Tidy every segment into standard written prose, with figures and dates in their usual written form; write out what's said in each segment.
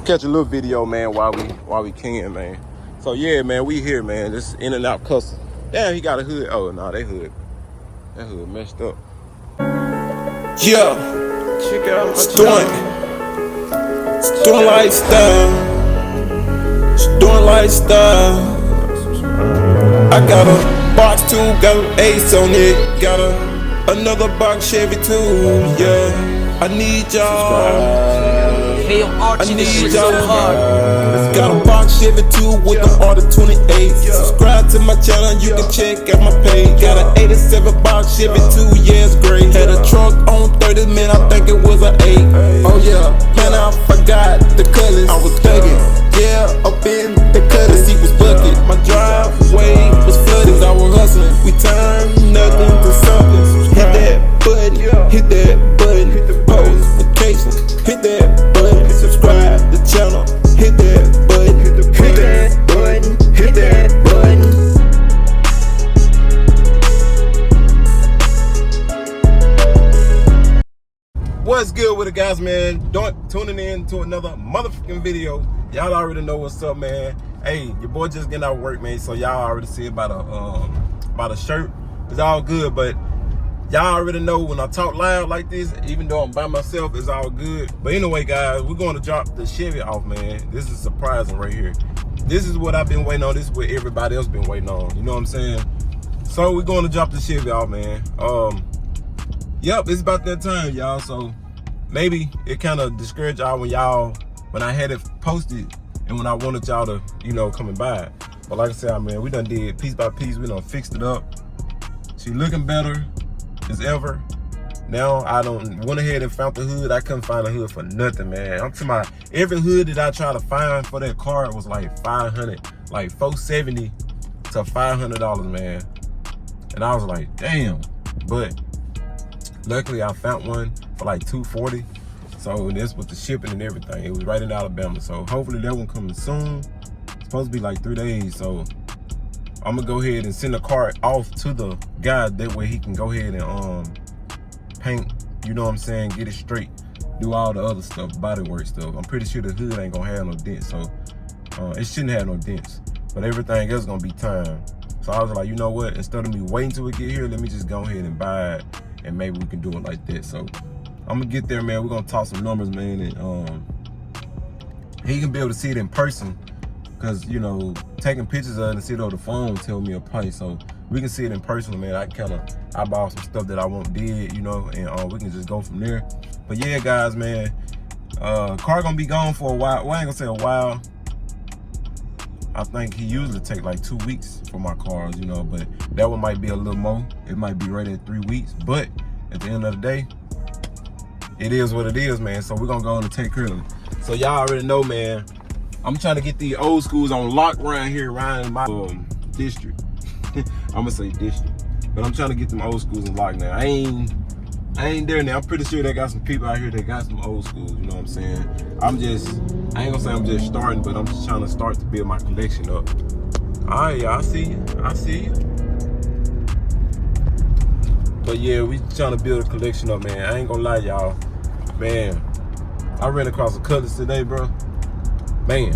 catch a little video, man, while we can, man. So yeah, man, we here, man. This in and out custom. Damn, he got a hood. Oh no, that hood messed up. Yeah, check out my doing lifestyle. Doing lifestyle. I got a box 2, got an ace on it. Got another box Chevy too. Yeah, I need y'all. I need y'all. Got a box Chevy 2 with the order 28. Subscribe to my channel, you can check out my page. Got an 87 box Chevy 2, yeah, it's great. Had a truck on 30, man, I think it was an 8. Oh yeah, man, I forgot the colors. I was thugging, yeah, up in the cut. The seat was bucket, my driveway was flooded. I was hustling, we turned nothing to something. Hit that button, hit that button. Post notifications, hit that button. Subscribe the channel, hit that button, hit that button, hit that button. What's good with it, guys, man? Tuning in to another motherfucking video. Y'all already know what's up, man. Hey, your boy just getting out of work, man, so y'all already see about a shirt. It's all good, but y'all already know when I talk loud like this, even though I'm by myself, it's all good. But anyway, guys, we're going to drop the Chevy off, man. This is surprising right here. This is what I've been waiting on. This is what everybody else been waiting on. You know what I'm saying? So we're going to drop the Chevy off, man. Yep, it's about that time, y'all. So maybe it kind of discouraged y'all when I had it posted and when I wanted y'all to, you know, come and buy it. But like I said, man, we done did piece by piece. We done fixed it up. She looking better as ever. Now I went ahead and found the hood. I couldn't find a hood for nothing, man. I'm talking about every hood that I try to find for that car was like $500, like $470 to $500, man. And I was like, damn. But luckily I found one for like $240. So this was the shipping and everything. It was right in Alabama. So hopefully that one coming soon. It's supposed to be like 3 days. So I'm gonna go ahead and send the car off to the guy. That way he can go ahead and paint, you know what I'm saying, get it straight, do all the other stuff, bodywork stuff. I'm pretty sure the hood ain't gonna have no dents, so it shouldn't have no dents. But everything else gonna be time. So I was like, you know what? Instead of me waiting till it get here, let me just go ahead and buy it, and maybe we can do it like that. So I'm gonna get there, man. We're gonna talk some numbers, man, and he can be able to see it in person. Cause you know, taking pictures of it and see it over the phone tell me a price. So we can see it in person, man. I kind of eyeball some stuff that I want did, you know, and we can just go from there. But yeah, guys, man, car gonna be gone for a while. Well, I ain't gonna say a while. I think he usually take like 2 weeks for my cars, you know, but that one might be a little more. It might be right at 3 weeks. But at the end of the day, it is what it is, man. So we're gonna go on and take care of it. So y'all already know, man. I'm trying to get these old schools on lock around here, around my district. I'm gonna say district, but I'm trying to get them old schools on lock now. I ain't there now. I'm pretty sure they got some people out here that got some old schools. You know what I'm saying? I ain't gonna say I'm just starting, but I'm just trying to start to build my collection up. All right, y'all. I see you. But yeah, we trying to build a collection up, man. I ain't gonna lie, y'all. Man, I ran across a Cutlass today, bro. Man,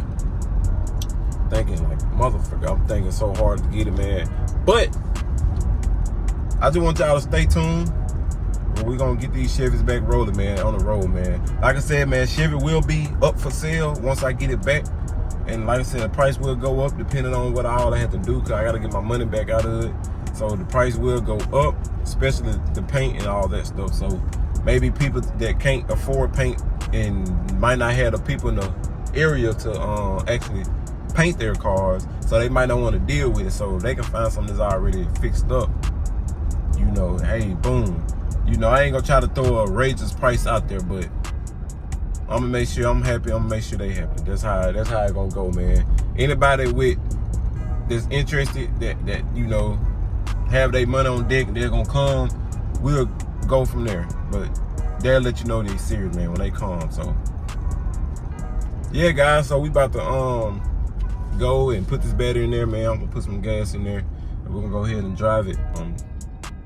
thinking like motherfucker. I'm thinking so hard to get it, man. But I just want y'all to stay tuned. We're gonna get these Chevys back rolling, man, on the road, man. Like I said, man, Chevy will be up for sale once I get it back. And like I said, the price will go up depending on what all I have to do, because I gotta get my money back out of it. So the price will go up, especially the paint and all that stuff. So maybe people that can't afford paint and might not have the people in the area to actually paint their cars, so they might not want to deal with it. So they can find something that's already fixed up, you know, hey, boom. You know, I ain't gonna try to throw a outrageous price out there, but I'm gonna make sure I'm happy. I'm gonna make sure they happy. That's how it gonna go, man. Anybody that's interested that you know have their money on deck and they're gonna come, we'll go from there. But they'll let you know they're serious, man, when they come. So yeah, guys, so we about to go and put this battery in there, man. I'm gonna put some gas in there, and we're gonna go ahead and drive it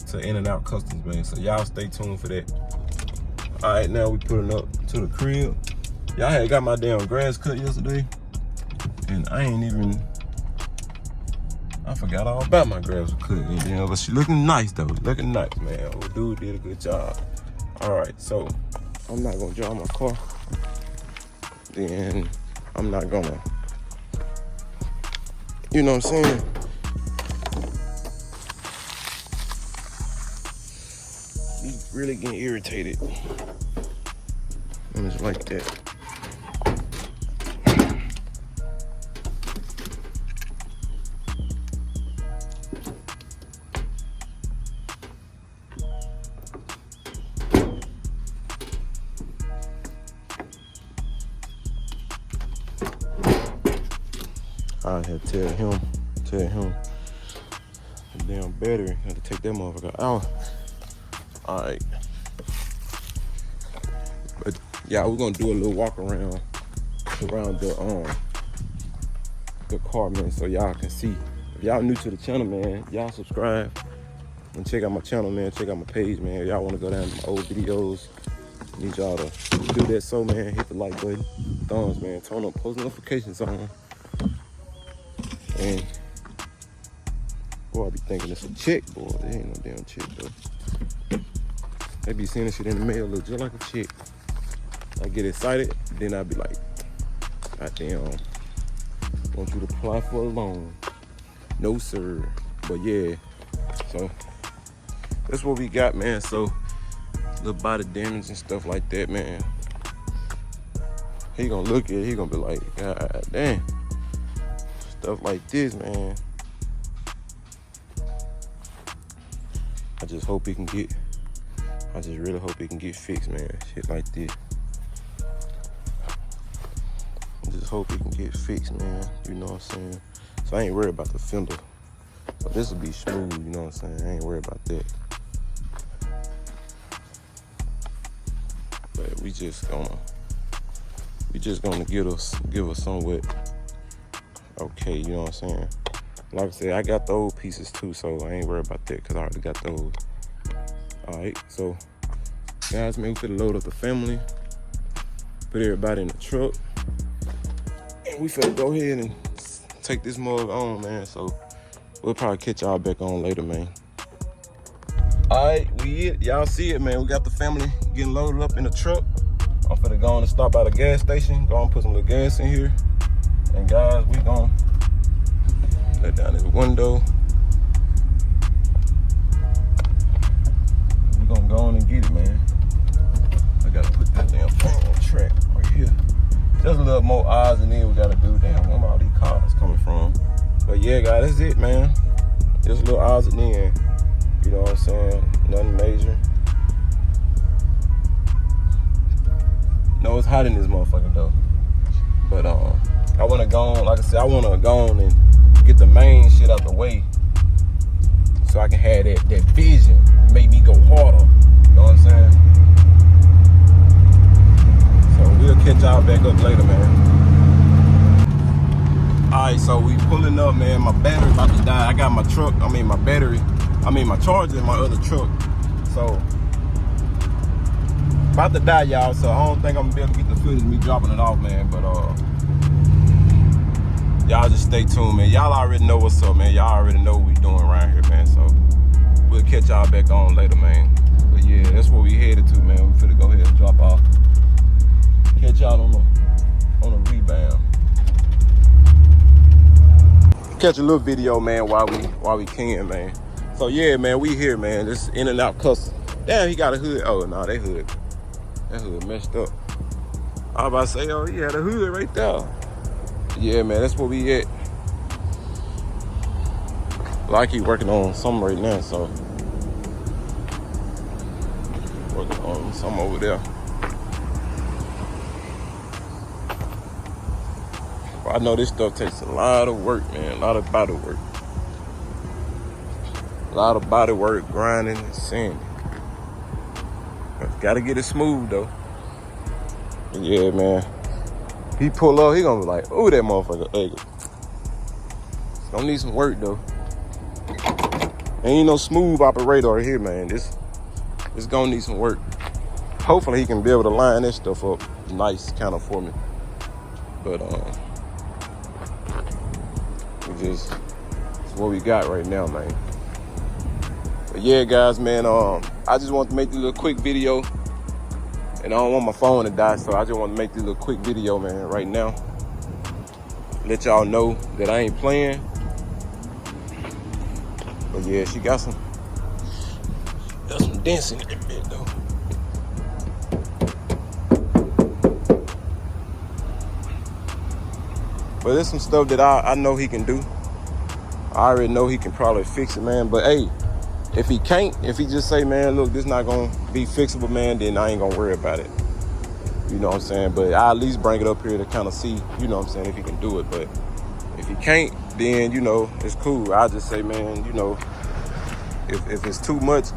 to In and Out Customs, man. So y'all stay tuned for that. All right, now we putting up to the crib. Y'all had got my damn grass cut yesterday, and I forgot all about my grass cut. But she looking nice though, looking nice, man. Old dude did a good job. All right, so I'm not gonna drive my car. Then I'm not gonna, you know what I'm saying? Be really getting irritated. I'm just like that. I had to tell him the damn battery, had to take that motherfucker out. All right. But yeah, we're gonna do a little walk around the car, man, so y'all can see. If y'all new to the channel, man, y'all subscribe and check out my channel, man. Check out my page, man. If y'all wanna go down to my old videos, need y'all to do that. So, man, hit the like button, thumbs, man, turn on post notifications on. And boy, I be thinking it's a chick, boy. There ain't no damn chick, though. They be seeing this shit in the mail, look just like a chick. I get excited, then I be like, God damn, want you to apply for a loan. No, sir. But yeah, so that's what we got, man. So, little body damage and stuff like that, man. He gonna look at it, he gonna be like, God damn. Stuff like this, man. I just really hope he can get fixed, man. Shit like this. I just hope he can get fixed, man. You know what I'm saying? So I ain't worried about the fender. So this will be smooth, you know what I'm saying? I ain't worried about that. But we just gonna give us somewhat okay, you know what I'm saying? Like I said, I got the old pieces too, so I ain't worried about that because I already got those. All right, so guys, man, we finna load up the family, put everybody in the truck, and we finna go ahead and take this mug on, man. So we'll probably catch y'all back on later, man. All right, y'all see it, man. We got the family getting loaded up in the truck. I'm finna go on and stop by the gas station, go and put some little gas in here. And guys, we gonna let down this window. We gonna go on and get it, man. I gotta put that damn phone on track right here. Just a little more odds and then we gotta do. Damn, where all these cars coming from? But yeah, guys, that's it, man. Just a little odds and then. You know what I'm saying? Nothing major. No, it's hot in this motherfucker though. But I want to go on, like I said, I want to go on and get the main shit out the way so I can have that vision, make me go harder. You know what I'm saying? So we'll catch y'all back up later, man. All right, so we pulling up, man. My battery about to die. I got my truck, my charger in my other truck. So, about to die, y'all. So I don't think I'm gonna be able to get the footage of me dropping it off, man. But y'all just stay tuned, man. Y'all already know what's up, man. Y'all already know what we doing around here, man. So we'll catch y'all back on later, man. But yeah, that's where we headed to, man. We finna go ahead and drop off. Catch y'all on the rebound. Catch a little video, man, while we can, man. So yeah, man, we here, man. This in and out custom. Damn, he got a hood. Oh no, that hood messed up. I was about to say, oh yeah, the hood right there. Yeah, man, that's where we at. Well, I keep working on something right now, so working on something over there. But I know this stuff takes a lot of work, man. A lot of body work. A lot of body work, grinding and sanding. Gotta get it smooth though. And yeah, man. He pull up, he gonna be like, "Ooh, that motherfucker ugly." It's gonna need some work though. Ain't no smooth operator here, man. This gonna need some work. Hopefully he can be able to line this stuff up. nice kind of for me. But it's what we got right now, man. But yeah, guys, man, I just want to make this little quick video, and I don't want my phone to die, so I just want to make this little quick video, man, right now. Let y'all know that I ain't playing. But yeah, she got some dents in that bit though. But there's some stuff that I know he can do. I already know he can probably fix it, man. But hey, if he can't, if he just say, man, look, this not gonna be fixable, man, then I ain't gonna worry about it. You know what I'm saying? But I at least bring it up here to kind of see, you know what I'm saying, if he can do it. But if he can't, then, you know, it's cool. I'll just say, man, you know, if it's too much,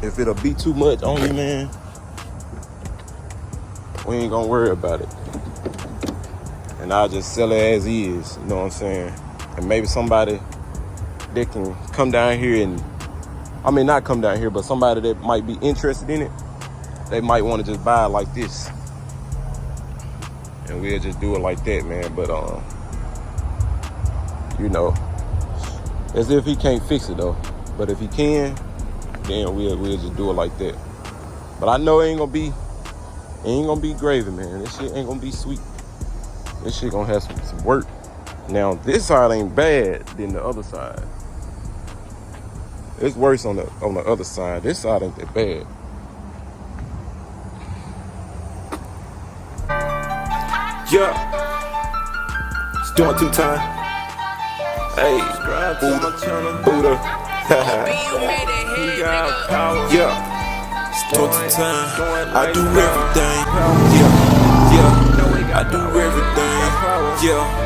if it'll be too much on you, man, we ain't gonna worry about it. And I'll just sell it as is, you know what I'm saying? And maybe somebody that can come down here and, I mean, not come down here, but somebody that might be interested in it, they might want to just buy it like this. And we'll just do it like that, man. But, you know, as if he can't fix it, though. But if he can, then we'll just do it like that. But I know it ain't gonna be gravy, man. This shit ain't gonna be sweet. This shit gonna have some work. Now, this side ain't bad than the other side. It's worse on the other side. This side ain't that bad. Yeah, it's doing 2 time. Hey, Buddha. Yeah, it's doing 2 time. I do everything. Yeah, I do everything. Yeah.